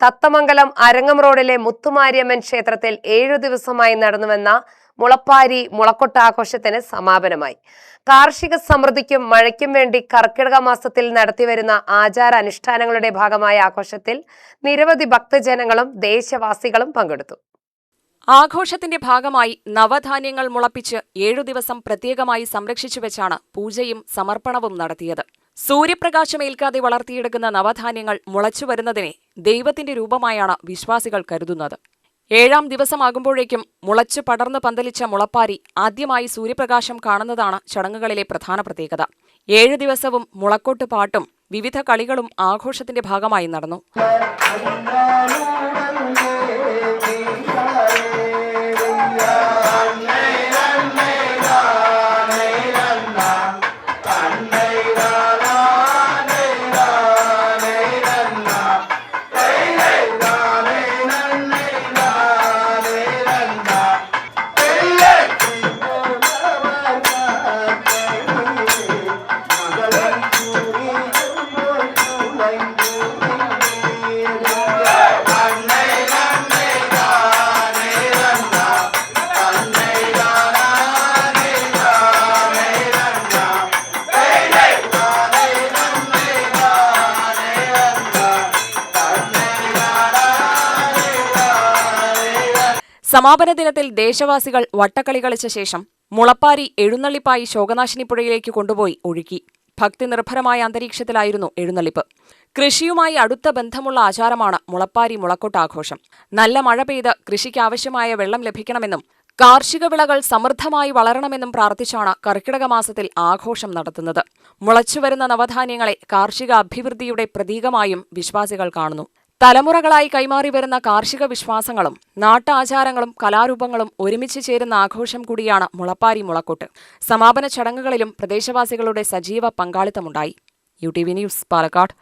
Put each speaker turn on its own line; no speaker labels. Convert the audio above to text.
തത്തമംഗലം അരങ്ങം റോഡിലെ മുത്തുമാരിയമ്മൻ ക്ഷേത്രത്തിൽ 7 ദിവസമായി നടന്നുവന്ന മുളപ്പാരി മുളക്കൊട്ട് ആഘോഷത്തിന് സമാപനമായി. കാർഷിക സമൃദ്ധിക്കും മഴയ്ക്കും വേണ്ടി കർക്കിടക മാസത്തിൽ നടത്തിവരുന്ന ആചാര അനുഷ്ഠാനങ്ങളുടെ ഭാഗമായ ആഘോഷത്തിൽ നിരവധി ഭക്തജനങ്ങളും ദേശവാസികളും പങ്കെടുത്തു.
ആഘോഷത്തിന്റെ ഭാഗമായി നവധാന്യങ്ങൾ മുളപ്പിച്ച് 7 ദിവസം പ്രത്യേകമായി സംരക്ഷിച്ചു വെച്ചാണ് പൂജയും സമർപ്പണവും നടത്തിയത്. സൂര്യപ്രകാശമേൽക്കാതെ വളർത്തിയെടുക്കുന്ന നവധാന്യങ്ങൾ മുളച്ചുവരുന്നതിനെ ദൈവത്തിന്റെ രൂപമായാണ് വിശ്വാസികൾ കരുതുന്നത്. 7-ാം ദിവസമാകുമ്പോഴേക്കും മുളച്ചു പടർന്നു പന്തലിച്ച മുളപ്പാരി ആദ്യമായി സൂര്യപ്രകാശം കാണുന്നതാണ് ചടങ്ങുകളിലെ പ്രധാന പ്രത്യേകത. 7 ദിവസവും മുളക്കോട്ട് പാട്ടും വിവിധ കളികളും ആഘോഷത്തിന്റെ ഭാഗമായി നടന്നു. സമാപന ദിനത്തിൽ ദേശവാസികൾ വട്ടക്കളി കളിച്ച ശേഷം മുളപ്പാരി എഴുന്നള്ളിപ്പായി ശോകനാശിനിപ്പുഴയിലേക്ക് കൊണ്ടുപോയി ഒഴുക്കി. ഭക്തി നിർഭരമായ അന്തരീക്ഷത്തിലായിരുന്നു എഴുന്നള്ളിപ്പ്. കൃഷിയുമായി അടുത്ത ബന്ധമുള്ള ആചാരമാണ് മുളപ്പാരി മുളക്കൊട്ട് ആഘോഷം. നല്ല മഴ പെയ്ത് കൃഷിക്കാവശ്യമായ വെള്ളം ലഭിക്കണമെന്നും കാർഷിക വിളകൾ സമൃദ്ധമായി വളരണമെന്നും പ്രാർത്ഥിച്ചാണ് കർക്കിടക മാസത്തിൽ ആഘോഷം നടത്തുന്നത്. മുളച്ചുവരുന്ന നവധാന്യങ്ങളെ കാർഷിക അഭിവൃദ്ധിയുടെ പ്രതീകമായും വിശ്വാസികൾ കാണുന്നു. തലമുറകളായി കൈമാറി വരുന്ന കാർഷിക വിശ്വാസങ്ങളും നാട്ടാചാരങ്ങളും കലാരൂപങ്ങളും ഒരുമിച്ച് ചേരുന്ന ആഘോഷം കൂടിയാണ് മുളപ്പാരി മുളക്കൊട്ട്. സമാപന ചടങ്ങുകളിലും പ്രദേശവാസികളുടെ സജീവ പങ്കാളിത്തമുണ്ടായി. UTV news, Palakkad.